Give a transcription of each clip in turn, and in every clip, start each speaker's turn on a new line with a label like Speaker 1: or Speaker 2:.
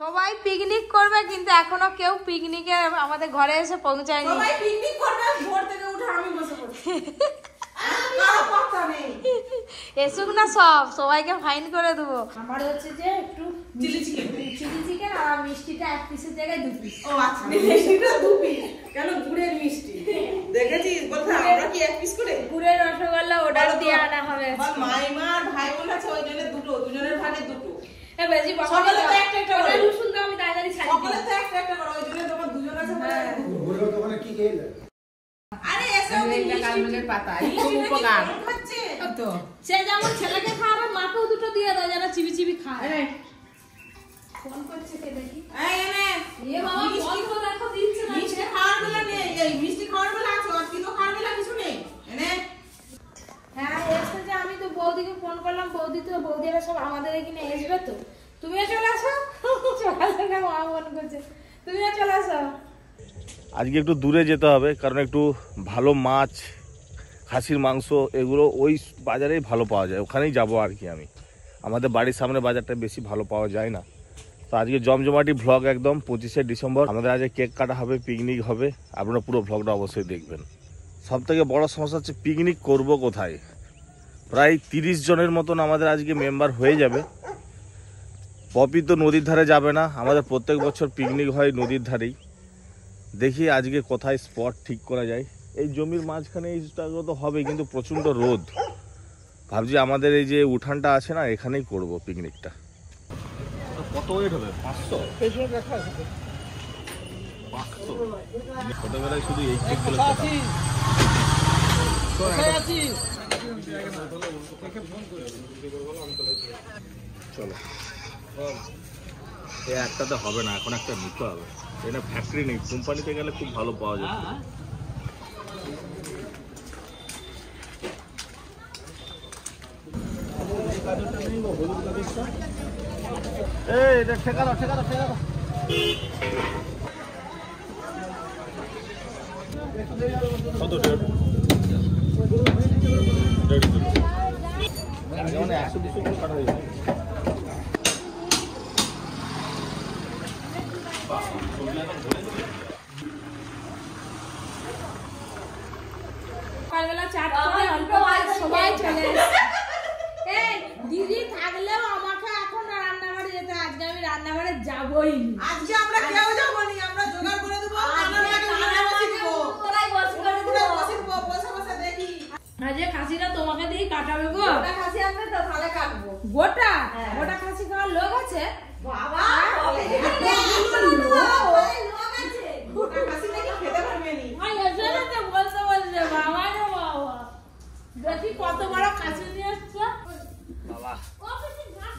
Speaker 1: সবাই পিকনিক করবে কিন্তু এখনো কেউ পিকনিকে আমাদের ঘরে এসে পৌঁছায়নি।
Speaker 2: সবাই পিকনিক করবে, ভোর থেকে উঠে আমি বসে পড়ছি।
Speaker 1: এসুক না সবাইকে ফাইন করে দেবো।
Speaker 2: আমার হচ্ছে যে একটু চিলি চিকেন আর মিষ্টিটা এক পিসের জায়গায় 2 পিস। ও আচ্ছা, মিষ্টিটা 2 পিস কেন? গুড়ের মিষ্টি দেখেছিস? বলতে আমরা কি 1 পিস করে
Speaker 1: গুড়ের রসগোল্লা অর্ডার দিয়ে আনা হবে।
Speaker 2: মাইমা আর ভাই বোন আছে, ওই জন্য দুজনের ভাগে 2।
Speaker 1: এ বেজি বাবা
Speaker 2: সকালে তো একটা করে
Speaker 1: রসুন দাও, আমি তাড়াতাড়ি ছাড়ি।
Speaker 2: সকালে তো একটা করে, ওই জন্য তোমার দুজন আছে।
Speaker 3: গুড়ের দোকানে কি খেলে?
Speaker 2: আরে এসব কালমেঘের পাতা খুব উপকার হচ্ছে তো।
Speaker 1: সে যেমন ছেলেকে খাওয়াবে, মাকেও 2টো দিয়ে দাও যারা চিবি চিবি খায়। ফোন করছে কে দেখি?
Speaker 2: এই এনে
Speaker 1: এ বাবা ফোন তো দেখো দিচ্ছে না।
Speaker 2: মিষ্টি খাওয়ার বেলা নেই, এই মিষ্টি খাওয়ার বেলা আছে, আর কিছু খাওয়ার বেলা কিছু নেই। এনে
Speaker 1: হ্যাঁ এসে যে আমি তো বৌদিকে ফোন করলাম, বৌদিরা সব আমাদের এখানে আসবে তো। তুমিও চলে আসো। সকাল থেকে মা ফোন করছে, তুমিও চলে আসো।
Speaker 4: আজকে একটু দূরে যেতে হবে, কারণ একটু ভালো মাছ, খাসির মাংস এগুলো ওই বাজারেই ভালো পাওয়া যায়, ওখানেই যাবো আর কি। আমি আমাদের বাড়ির সামনে বাজারটা বেশি ভালো পাওয়া যায় না। তো আজকে জমজমাটি ভ্লগ একদম 25শে ডিসেম্বর আমাদের আজকে কেক কাটা হবে, পিকনিক হবে। আপনারা পুরো ভ্লগটা অবশ্যই দেখবেন। সব থেকে বড় সমস্যা হচ্ছে পিকনিক করব কোথায়। প্রায় 30 জনের মতন আমাদের আজকে মেম্বার হয়ে যাবে। পপি তো নদীর ধারে যাবে না, আমাদের প্রত্যেক বছর পিকনিক হয় নদীর ধারেই। দেখি আজকে কোথায় স্পট ঠিক করা যায়। এই জমির মাঝখানে এইটা তো হবে, কিন্তু প্রচণ্ড রোদ। ভাবছি আমাদের এই যে উঠানটা আছে না, এখানেই করব পিকনিকটা। কত ওয়েট হবে? 500 ছোটবেলায় শুধু এই কেকগুলো চলো। একটাতে হবে না, এখন একটা নিতে হবে। এটা ফ্যাক্টরি নেই, কোম্পানিতে গেলে খুব ভালো পাওয়া যায়। এটা ঠেকানো কত যেমন 100-200 করে কাটা হয়ে যাবে।
Speaker 1: সকালবেলা চাট করে অল্প সবাই চলে এসেছে। এই দিদি থাকলেও আমাকে এখন রান্নাঘরে যেতে, আজকে আমি রান্নাঘরে যাবই না।
Speaker 2: আজকে আমরা কেউ যাবো না, আমরা জোগাড় করে দেবো, বসে দেখি।
Speaker 1: আজকে খাসিটা তোমাকে দিয়ে কাটাবে গো।
Speaker 2: গোটা খাসি আনবে তো, তাহলে কাটবো।
Speaker 1: গোটা খাসি খাওয়ার লোক আছে?
Speaker 2: বাবা গোটা খাসি নাকি খেতে পারবে নি।
Speaker 1: বলতে বাবা রে বাবা, দেখি কত বড় খাসি নিয়ে আসছো।
Speaker 4: বাবা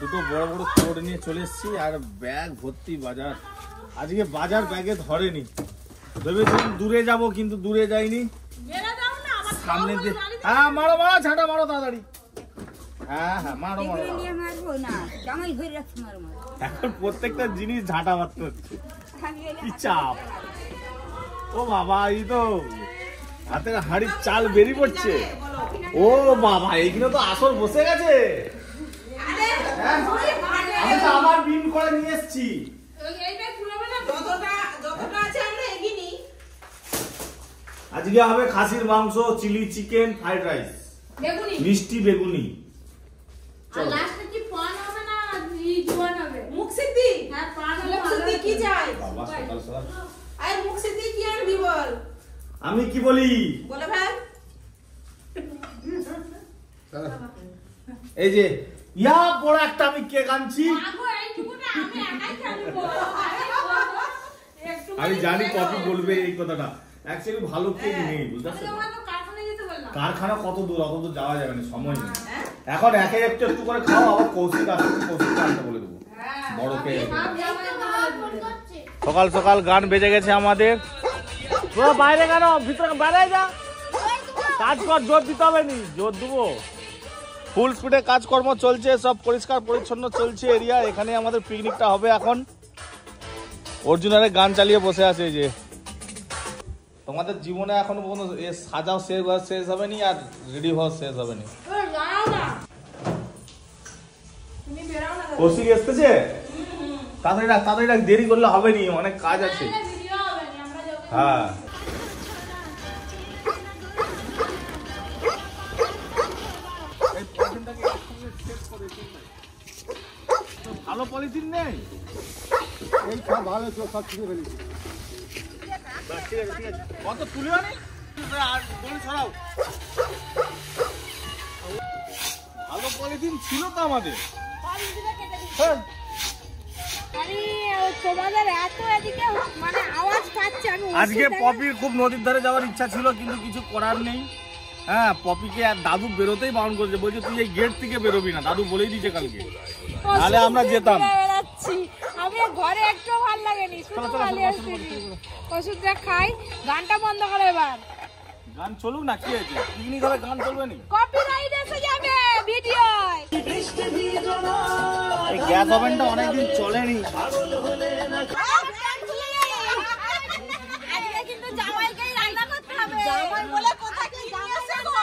Speaker 4: দুটো বড় বড় কোড নিয়ে চলে এসেছি, আর ব্যাগ ভর্তি বাজার। আজকে বাজার ব্যাগে ধরেনি, ভেবেছিলাম দূরে যাব, কিন্তু দূরে যাইনি। সামনে দিয়ে হ্যাঁ মারো ঝাঁটা মারো তাড়াতাড়ি। হ্যাঁ মারো এখন প্রত্যেকটা জিনিস ঝাঁটা মারতে হচ্ছে, কি চাপ। ও বাবা, এই তো হাতের হাড়ির চাল বেরিয়ে পড়ছে। ও বাবা, এইখানে তো আসর বসে গেছে। আমি তো আবার বিন করে নিয়ে এসছি। আজকে হবে খাসির মাংস, চিলি চিকেন, ফ্রাইড রাইস, মিষ্টি বেগুনি। আমি কি বলি
Speaker 2: বলে ভাই,
Speaker 4: এই যে ইয়া বড় একটা আমি কেক আনছি। আমি জানি কপি বলবে এই কথাটা, অ্যাকচুয়ালি ভালো কেক নেই, বুঝতে পারছো? কারখানা কত দূর, অত দূর যাওয়া যাবে না, সময় নেই। এখন একে একটু একটু করে খাও, আবার কৌশিক আসতে আনতে বলে দেবো বড় কেক। সকাল সকাল গান বেজে গেছে আমাদের। তোরা বাইরে কেন, ভিতরে বাইরে যা, কাজ কর, জোর দিতে হবে নি, জোর দেবো। ফুল স্পিডে কাজকর্ম চলছে, সব পরিষ্কার পরিচ্ছন্ন চলছে এরিয়া। এখানে আমাদের পিকনিকটা হবে এখন। অর্জুনারে গান চালিয়ে বসে আছে। এই যে তোমাদের জীবনে এখনো পর্যন্ত সাজাও শেষ হবে নি, আর রেডি হওয়া শেষ হবে নি। কৌশিক এসতেছে, তাড়াতাড়ি রাখ, দেরি করলে হবে নি, অনেক কাজ আছে। হ্যাঁ ভালো পলিথিন নেই,
Speaker 3: এই সব ভালো তো সব ছুঁড়ে ফেলেছি।
Speaker 4: ঠিক আছে কত তুলে আনি আর বলি ছড়াও। ভালো পলিথিন ছিল তো আমাদের।
Speaker 1: তোমাদের এত এদিকে মানে আওয়াজ পাচ্ছে। আমি
Speaker 4: আজকে পপির খুব নদীর ধারে যাওয়ার ইচ্ছা ছিল, কিন্তু কিছু করার নেই। হ্যাঁ, পপিকে আর দাদু বেরোতেই বারণ করেছে, বলছে তুই এই গেট থেকে বেরোবি না, দাদু বলেই দিয়েছে কালকে, তাহলে আমরা যেতাম।
Speaker 1: আমি ঘরে একটু ভালো লাগেনি, শুধু খালি আসছি ওষুধটা খাই। গানটা বন্ধ করো এবার।
Speaker 4: গান চলুক না, কি আছে, পিকনিক হবে, গান চলবে না,
Speaker 1: কপিরাইট এসে যাবে ভিডিও।
Speaker 4: এই গ্যাস ওভেনটা অনেকদিন চলেনি।
Speaker 1: আজকে কিন্তু জামাইকেই রান্না করতে হবে। জামাই বলে কথা কি জামাইছে গো?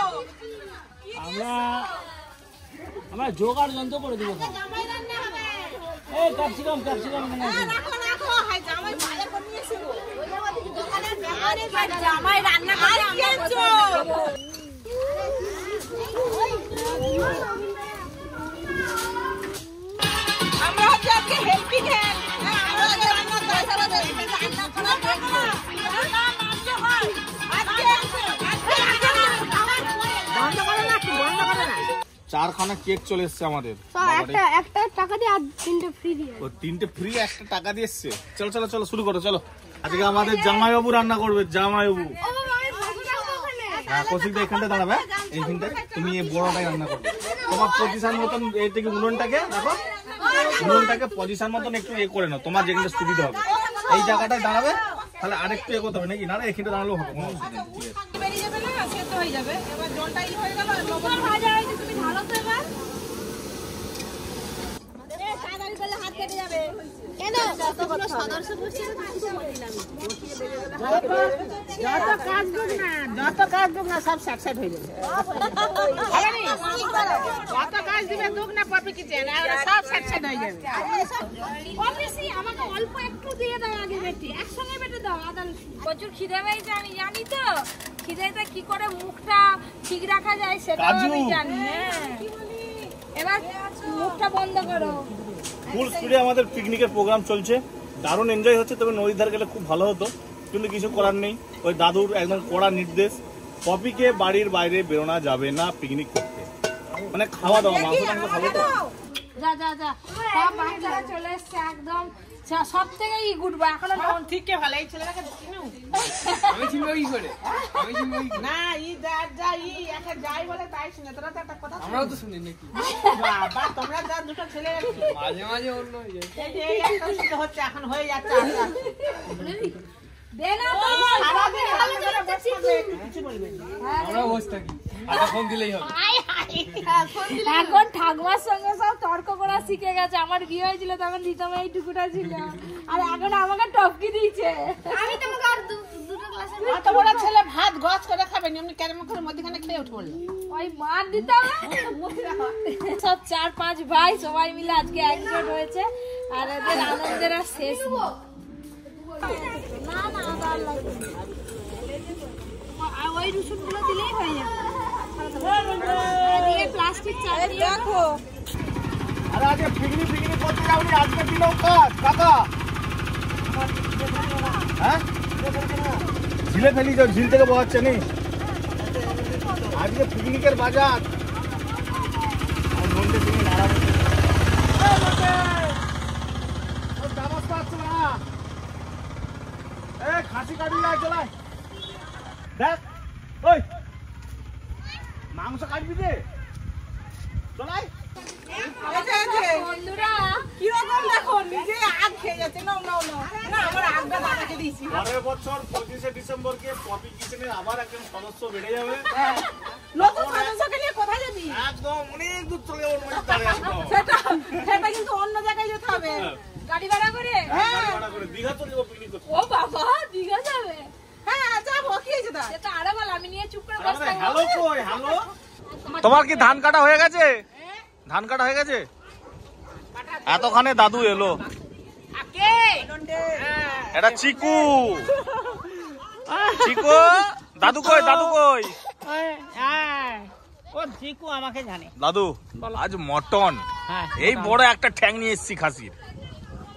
Speaker 2: আমরা জোগাড় যন্ত্র করে দেবো।
Speaker 1: জামাই রান্না হবে।
Speaker 2: এই ক্যাপসিকাম
Speaker 1: রাখো হাই জামাই ভালো করে নিয়েছে গো। ওই আমাদের দোকানের মেহমান জামাই রান্না করে আমরা খাবো। আমরা হচ্ছে আজকে হেল্পিং হ্যান্ড। আমরা আজকে রান্না তাছাড়া রান্না করা দেখো না নামতে হয়। আজকে বন্ধ করো না, বন্ধ করো না।
Speaker 4: 4খানা কেক চলে এসছে আমাদের।
Speaker 1: একটা টাকা দিয়ে আর 3টে ফ্রি দিয়ে।
Speaker 4: ও 3টে ফ্রি, একটা টাকা দিয়ে এসছে। চলো চলো চলো শুরু করো, চলো। আজকে আমাদের জামাইবাবু রান্না করবে, জামাইবাবু। হ্যাঁ, কৌশিকদা এখানটা দাঁড়াবে, এইখানটা তুমি এই বড়টাই রান্না করবে। তোমার পজিশন মতন এই থেকে উনুনটাকে দেখো, উনুনটাকে পজিশন মতন একটু এ করে নাও, তোমার যেখানে সুবিধা হবে। এই জায়গাটায় দাঁড়াবে, তাহলে আরেকটু এ করতে হবে নাকি? না না, এখানটা দাঁড়ালেও হবে, কোনো অসুবিধা নেই।
Speaker 2: বেরিয়ে যাবে না, সেদ্ধ হয়ে যাবে। এবার জলটা ই হয়ে গেল,
Speaker 1: লবণ ভাজা হয়েছে, তুমি ঢালো তো এবার। তাড়াতাড়ি করলে হাত কেটে যাবে। কেন যতগুলো সদস্য বসছে তো বললাম
Speaker 2: যত কাজ দুক না সব সাকসেস হয়ে যাবে। যত কাজ দিবে দুক না পপি কিচেন, আর সব সাকসেস হয়ে যাবে।
Speaker 1: অবশ্যই আমাকে অল্প একটু দিয়ে দাও আগে বেটি, একসঙ্গে বেটে দাও আদা রসুন। প্রচুর খিদে পেয়েছে, আমি জানি তো খিদেতে কি করে মুখটা ঠিক রাখা যায় সেটা আমি জানি। এবার মুখটা বন্ধ করো।
Speaker 4: ফুল স্পিডে আমাদের পিকনিকের প্রোগ্রাম চলছে, দারুণ এনজয় হচ্ছে। তবে নদীর ধারে গেলে খুব ভালো হতো, কিন্তু কিছু করার নেই। ওই দাদুর একদম কড়া নির্দেশ, পপিকে বাড়ির বাইরে বেরোনো যাবে না পিকনিক করতে, মানে খাওয়া দাওয়া, মাংস টাংস খাবো তো।
Speaker 1: যা যা যা, সব বাচ্চারা চলে এসছে একদম সব থেকে ই গুডবা। এখনো
Speaker 2: ঠিক কে ভালো, এই ছেলেটাকে চিনো?
Speaker 5: আমি চিনবো কি করে? আমি চিনবো কি?
Speaker 2: না, ই যা ই একা যাই বলে তাই শুনে। তোরা তো একটা কথা
Speaker 5: আমরাও তো শুনি নাকি?
Speaker 2: বাবা, তোমরা যা দুটো ছেলে
Speaker 5: মাঝে মাঝে অন্য হয়ে যায়।
Speaker 2: এই একটা শুনতে হচ্ছে, এখন হয়ে যাচ্ছে আস্তে আস্তে।
Speaker 1: দে না তো
Speaker 2: সারাদিন ভালো করে বসে থাকবে, কিছু বলবে না।
Speaker 5: আমরাও বসে থাকি, আটা ফোন দিলেই হবে।
Speaker 1: এখন ঠাকুমার সঙ্গে সব তর্ক করা শিখে গেছে। আমার বিয়ে হয়েছিল তখন দিতাম এইটুকুটা ছিল, আর এখন আমাকে টপকি দিয়েছে। আমি তোমাকে আর দুটো গ্লাস
Speaker 2: এত বড় ছেলে ভাত গছ করে খাবে না, এমনি ক্যারেম করে মধ্যখানে খেয়ে উঠে বললো।
Speaker 1: ওই মার দিতাম। সব 4-5 ভাই সবাই মিলে আজকে একজোট হয়েছে, আর এদের আনন্দের আর শেষ নেই। না না আবার লাগবে, ওই রসুনগুলো দিলেই হয়ে যাবে। দিয়ে প্লাস্টিক চালিয়ে দেখো।
Speaker 4: আরে আজকে পিকনিক করতে যাবনি, আজকে দিলেও কাজ কাকা। হ্যাঁ, ঝিলে ফেলি যাও, ঝিল থেকে বহাচ্ছে নি। আজকে পিকনিকের বাজার। খাসি কাটি যায়, চলায় দেখ, ওই মাংস কাটবি যে, চলাই।
Speaker 1: বন্ধুরা
Speaker 2: কিরকম দেখো, নিজে আগ খেয়ে যাচ্ছে। না না না, আমার আগটা বানাকে দিয়েছি।
Speaker 4: পরের বছর 25শে ডিসেম্বরকে পপি কিচেনের আবার একজন সদস্য বেড়ে যাবে।
Speaker 2: নতুন সদস্যকে নিয়ে কোথায় যাবি?
Speaker 4: একদম অনেক দূর চলে যাবো নদীর ধারে একদম।
Speaker 2: সেটা কিন্তু অন্য জায়গায় যেতে হবে,
Speaker 1: গাড়ি ভাড়া করে।
Speaker 4: গাড়ি ভাড়া করে দীঘা চলে যাবো পিকনিক করতে।
Speaker 1: ও বাবা, দীঘা যাবে?
Speaker 2: হ্যাঁ যাবো, কি হয়েছে তা?
Speaker 1: সেটা আরো ভালো, আমি নিয়ে চুপ করে বসে থাকবো।
Speaker 4: হ্যালো কই, হ্যালো। তোমার কি ধান কাটা হয়ে গেছে? ধান কাটা হয়ে গেছে? এতখানে দাদু এলো। এটা চিকু। চিকু দাদু কই, দাদু কই?
Speaker 6: ও চিকু আমাকে জানে।
Speaker 4: দাদু আজ মটন, এই বড় একটা ঠ্যাং নিয়ে এসেছি খাসির।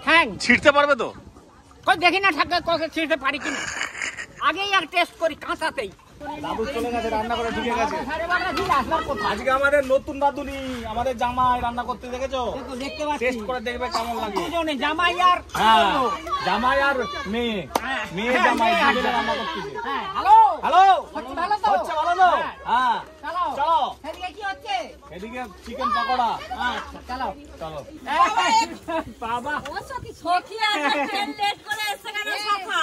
Speaker 6: ঠ্যাং
Speaker 4: ছিঁড়তে পারবে তো?
Speaker 6: কই দেখি না ঠাকুর ককে ছিঁড়তে পারি কিনা, আগেই আর টেস্ট করি কাঁচাতেই।
Speaker 4: দাদু চলে গেছে, রান্না করে ঢুকে গেছে। আজকে আমাদের নতুন রাঁধুনি, আমাদের জামাই রান্না করতে দেখেছো?
Speaker 6: দেখতে পাচ্ছি,
Speaker 4: টেস্ট করে দেখবে কেমন লাগে।
Speaker 6: দুজনে জামাই আর
Speaker 4: জামাই আর মেয়ে, মেয়ে জামাই দুজনে রান্না করতেছে।
Speaker 6: হ্যালো
Speaker 4: হ্যালো,
Speaker 6: ভালো তো
Speaker 4: হচ্ছে ভালো তো? হ্যাঁ
Speaker 6: চলো
Speaker 4: চলো।
Speaker 6: এদিকে কি হচ্ছে?
Speaker 4: এদিকে চিকেন পকোড়া।
Speaker 6: আচ্ছা চলো
Speaker 4: চলো।
Speaker 6: বাবা
Speaker 1: ও সখী আছে ট্রেন লেট করে এসে কেন সফা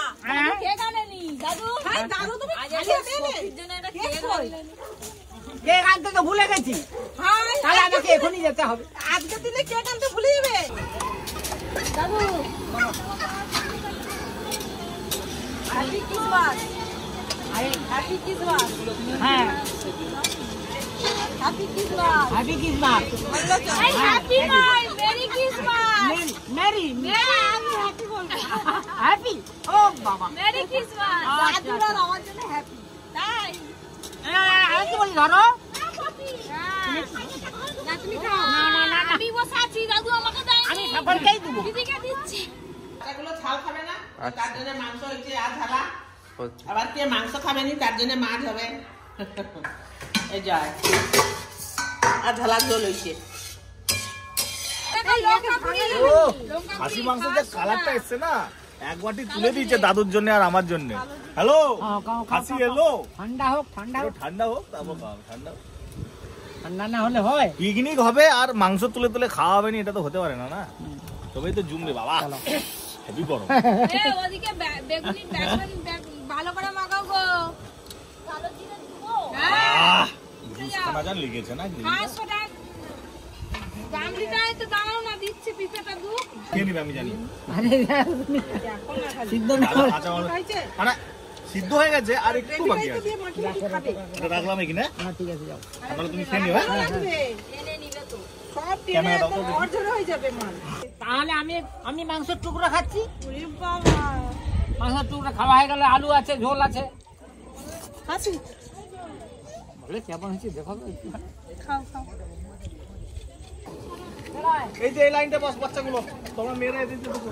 Speaker 1: কে গানেনি দাদু? হ্যাঁ দাদু তুমি খাইয়ে দেবে জন্য এটা কে গানেনি?
Speaker 6: কেক আনতে তো ভুলে গেছি।
Speaker 1: হ্যাঁ
Speaker 6: তাহলে আমাকে এখনই যেতে হবে।
Speaker 1: আজকে দিলে কেক আনতে ভুলে যাবে দাদু। Happy Christmas. Happy Christmas.
Speaker 6: হ্যাঁ
Speaker 1: happy Christmas.
Speaker 6: Happy Christmas.
Speaker 1: Happy নয়, মেরি ক্রিসমাস।
Speaker 6: মেরি
Speaker 1: মেরি আমি হ্যাপি বলবো।
Speaker 6: হ্যাপি ও বাবা
Speaker 1: মেরি ক্রিসমাস। দাদুর আর আমার জন্য হ্যাপি। তাই
Speaker 6: আমি কি বলি ধরো
Speaker 1: না তুমি খাও। না আমি বসে আছি, দাদু আমাকে দেয়নি।
Speaker 6: আমি সকলকেই দেবো।
Speaker 1: দিদিকে দিচ্ছি।
Speaker 2: এগুলো ঝাল খাবে না, তার জন্য মাংস হয়েছে আর ঝালা। আবার কে মাংস খাবে নি, তার জন্য মাছ হবে। এই যায় আর ঝালা ঝোল হয়েছে।
Speaker 4: খাসি মাংস যে কালারটা এসছে না, এক বাটি তুলে দিয়েছে দাদুর জন্য আর আমার জন্য। হ্যালো, খাসি এলো।
Speaker 6: ঠান্ডা হোক ঠান্ডা হোক
Speaker 4: ঠান্ডা হোক, তারপর খাওয়া। ঠান্ডা হোক,
Speaker 6: ঠান্ডা না হলে হয়?
Speaker 4: পিকনিক হবে আর মাংস তুলে তুলে খাওয়া হবে না, এটা তো হতে পারে না। না তবেই তো জমবে বাবা। হেভি গরম।
Speaker 1: ওদিকে বেগুনি বেগুন ভালো করে মাখাও গো। কালো জিরে দিব। হ্যাঁ
Speaker 4: জুস খানা যা লেগেছে না।
Speaker 1: 500 টাকা গামলিটায় তো দাঁড়াও না, দিচ্ছে পিঠাটা দু।
Speaker 4: কে নিবে আমি জানি।
Speaker 6: আরে সিদ্ধ না
Speaker 4: কাঁচা মাল মানে সিদ্ধ হয়ে গেছে আর একটু বাকি আছে। এটা রাখলাম এখানে।
Speaker 6: হ্যাঁ ঠিক আছে যাও।
Speaker 4: তাহলে তুমি খেয়ে নিও।
Speaker 1: এনে নিবে তো।
Speaker 2: সব
Speaker 4: ক্যামেরা দাও তো দেখি।
Speaker 2: অর্ধেক হয়ে যাবে মাল।
Speaker 6: তাহলে আমি মাংসের টুকরো খাচ্ছি।
Speaker 1: ওরে বাবা।
Speaker 6: মাংসের টুকরো খাওয়া হয়ে গেলে আলু আছে, ঝোল আছে।
Speaker 1: হাসি
Speaker 6: বলে কেমন হয়েছে দেখো তো একটু।
Speaker 1: খাও খাও।
Speaker 4: এই যে এই লাইনটা বস বাচ্চাগুলো, তোমরা মেয়েরা এদিকে বসো।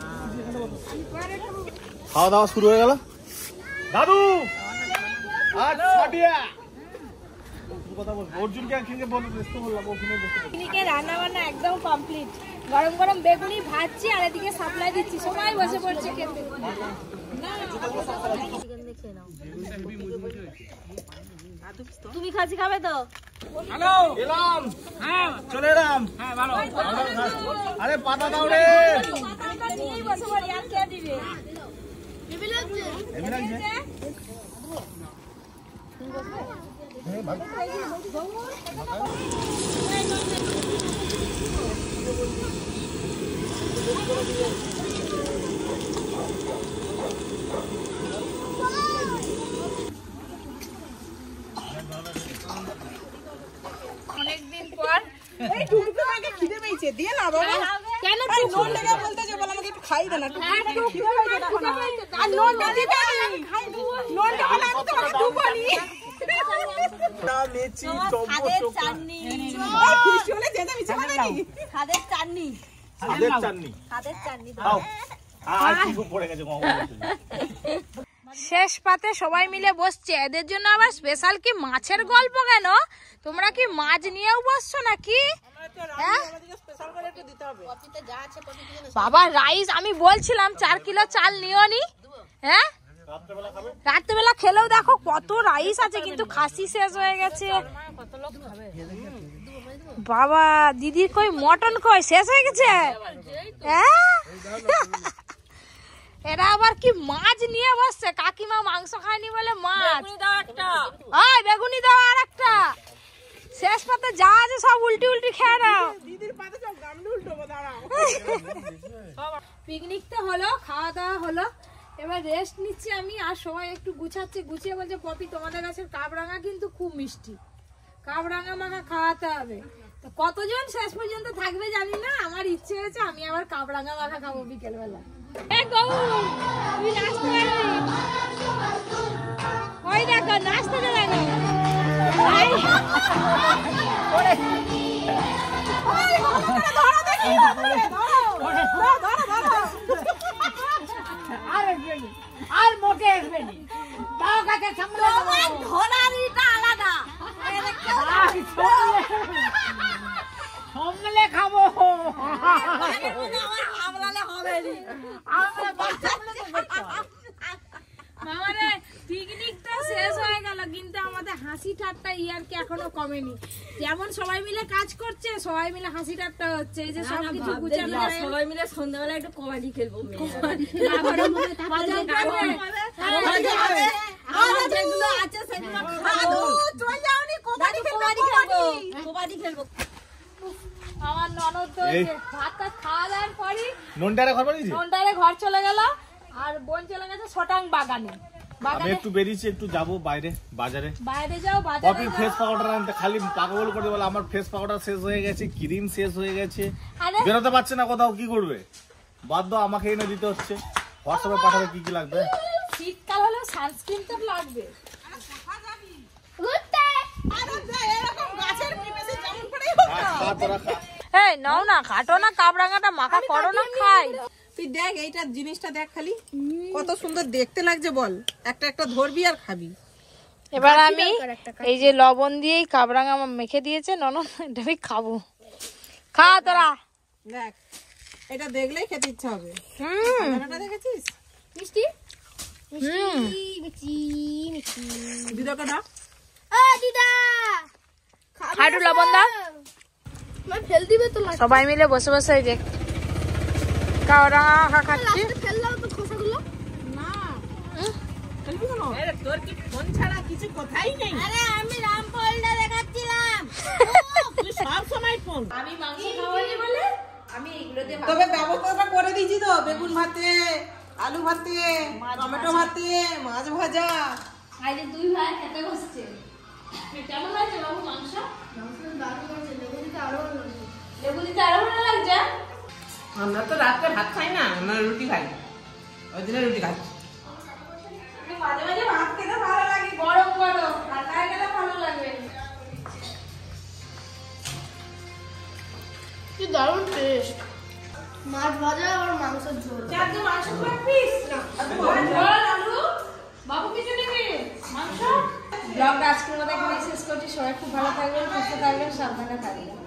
Speaker 4: খাওয়া দাওয়া শুরু হয়ে গেল। দাদু আজ ছাটিয়া কথা বল। অর্জুনকে একদিনকে বললাম ওখানে বসে।
Speaker 1: পিকনিকে রান্না বান্না একদম কমপ্লিট। গরম গরম বেগুনি ভাজছি আর এদিকে সাপ্লাই দিচ্ছি, সবাই বসে পড়ছে খেতে। তুমি খাসি খাবে তো?
Speaker 6: হ্যালো
Speaker 4: এলাম,
Speaker 6: হ্যাঁ
Speaker 4: চলে এলাম।
Speaker 6: হ্যাঁ ভালো।
Speaker 4: আরে পাতা দাও রে।
Speaker 1: আমরা নিয়েই বসে পড়ি, আর কে দিবে? দিবি লাগছে?
Speaker 4: হেভি লাগছে।
Speaker 1: অনেকদিন পর
Speaker 2: এই টুকটুক আগে খিদে পেয়েছে, দিয়ে না বাবা।
Speaker 1: কেন
Speaker 2: এই নোন লেগে বলতেছে, বল আমাকে একটু খাই দে না। টুকটুক খিদে পেয়েছে দেখো না। আর নোন দিবে না। নোনটা বলে আমি তোমাকে দুবনি।
Speaker 4: মেচি
Speaker 1: খাদের চাটনি,
Speaker 2: ওই ফিশ হলে যেতে মিছে মানে কি?
Speaker 1: খাদের চাটনি,
Speaker 4: সাদের চাটনি
Speaker 1: খাদের চাটনি।
Speaker 4: দাও। আর কি পড়ে গেছে মামা।
Speaker 1: শেষ পাতে সবাই মিলে বসছে, এদের জন্য আবার স্পেশাল কি মাছের গল্প কেন? তোমরা কি মাছ নিয়েও বসছো নাকি? হ্যাঁ
Speaker 2: স্পেশাল করে একটু দিতে হবে।
Speaker 1: বাবা রাইস আমি বলছিলাম 4 কিলো চাল নিও নি। হ্যাঁ রাত্রেবেলা খেলেও দেখো কত রাইস আছে, কিন্তু খাসি শেষ হয়ে গেছে। বাবা দিদির কই মটন কই শেষ হয়ে গেছে? হ্যাঁ এরা আবার কি মাছ নিয়ে বসছে, কাকিমা মাংস খায়নি বলে মাছ। ওই বেগুনি দাও আর একটা। শেষ পাতে যা আছে সব উল্টি উল্টি খেয়ে নাও।
Speaker 2: দিদির পাতে সব গামলি উল্টোবো, দাঁড়াও।
Speaker 1: পিকনিক তো হলো, খাওয়া দাওয়া হলো, এবার রেস্ট নিচ্ছি আমি। আর সবাই একটু গুছাচ্ছে, গুছিয়ে বলছে পপি তোমাদের কাছের কাবরাঙা কিন্তু খুব মিষ্টি, কাবরাঙা মাখা খাওয়াতে হবে। তো কতজন শেষ পর্যন্ত থাকবে জানি না, আমার ইচ্ছে হয়েছে আমি আবার কাবরাঙা মাখা খাবো বিকেল বেলা। তুই নাচতে পারবি? ওই দেখো নাচতে দেখো।
Speaker 6: আর মোটে আসবে নি বাবা কাছে সামনে
Speaker 1: ধরারিটা আলাদা।
Speaker 6: সামলে খাবো
Speaker 1: আমরালে হবে নি।
Speaker 6: আমরা
Speaker 1: মামারে পিকনিক তো শেষ হয়ে গেল, কিন্তু আমাদের হাসি ঠাট্টা ইয়ারকি এখনো কমেনি। যেমন সবাই মিলে কাজ করছে, সবাই মিলে হাসি ঠাট্টা হচ্ছে। এই যে সবকিছু গুছানো,
Speaker 2: সবাই মিলে সন্ধ্যাবেলা একটু কবাডি খেলবো। যেগুলো আছে সেগুলো কবাডি খেলবো।
Speaker 1: আমার ননদ তো
Speaker 4: এই
Speaker 1: ভাত টাত খাওয়া দাওয়ার পরই
Speaker 4: নন্ডারে ঘর বানিয়েছে।
Speaker 1: নন্দারে ঘর চলে গেল, আর বোন চলে গেছে শটাং বাগানে।
Speaker 4: আমি একটু বেরিয়েছি, একটু যাবো বাইরে বাজারে।
Speaker 1: বাইরে যাও, বাজারে
Speaker 4: কপি ফেস পাউডার আনতে, খালি পাগল করে বলে আমার ফেস পাউডার শেষ হয়ে গেছে, ক্রিম শেষ হয়ে গেছে,
Speaker 1: আরে
Speaker 4: বেরোতে পারছে না কোথাও। কি করবে? বাধ্য আমাকে এনে দিতে হচ্ছে। হোয়াটসঅ্যাপে পাঠাবে কি কি লাগবে।
Speaker 1: শীতকাল হলে সানস্ক্রিন তো লাগবে।
Speaker 4: খা, তোরা খা।
Speaker 1: এই নাও না, কাটো না, কাবরাঙাটা মাখা করো না, খাই।
Speaker 2: তুই দেখ এইটা জিনিসটা দেখ, খালি কত সুন্দর দেখতে লাগছে বল। একটা একটা ধরবি আর খাবি।
Speaker 1: এবার আমি এই যে লবণ দিয়ে কাবরাঙা মেখে দিয়েছে ননদ, এটা আমি খাবো। খা তোরা।
Speaker 2: দেখ এটা দেখলেই খেতে ইচ্ছা হবে। এটা দেখেছিস?
Speaker 1: মিষ্টি
Speaker 2: দিদাকে ডাক।
Speaker 1: খাটু লবণ দা।
Speaker 7: ফেল দিবে তো
Speaker 1: সবাই মিলে বসে বসে এই যে কাবরাঙা খাচ্ছি।
Speaker 7: ফেললাম তো খোসাগুলো।
Speaker 2: খেলবি কেন? তোর কি ফোন ছাড়া কিছু কথাই নেই?
Speaker 7: আরে আমি রামপলটা দেখাচ্ছিলাম।
Speaker 2: তুই সব সময় ফোন।
Speaker 1: আমি মাংস খাওয়াইনি বলে আমি এগুলো দিয়ে
Speaker 2: তবে ব্যবস্থাটা করে দিয়েছি তো, বেগুন ভাতে, আলু ভাতে, টমেটো ভাতে, মাছ ভাজা।
Speaker 1: আজ দুই ভাই খেতে বসছে। কেমন লাগছে বাবু মাংস? লেবু দিতে আরো ভালো লাগছে।
Speaker 2: আমরা তো রাত্রে ভাত খাই না, আমরা রুটি খাই। ওই জন্য রুটি খাচ্ছি।
Speaker 1: মাঝে মাঝে ভাত খেতে ভালো লাগে, গরম গরম। ঠান্ডা হয়ে গেলে ভালো লাগবে।
Speaker 7: কি দারুণ টেস্ট। মাছ ভাজা আর মাংসের ঝোল।
Speaker 1: চারটে মাংস খাওয়ার পিস না, ঝোল আলু। বাবু কিছু নেবে মাংস। ব্লগটা আজকের মতো এখানে শেষ করছি। সবাই খুব ভালো থাকবেন, সুস্থ থাকবেন, সাবধানে থাকবেন।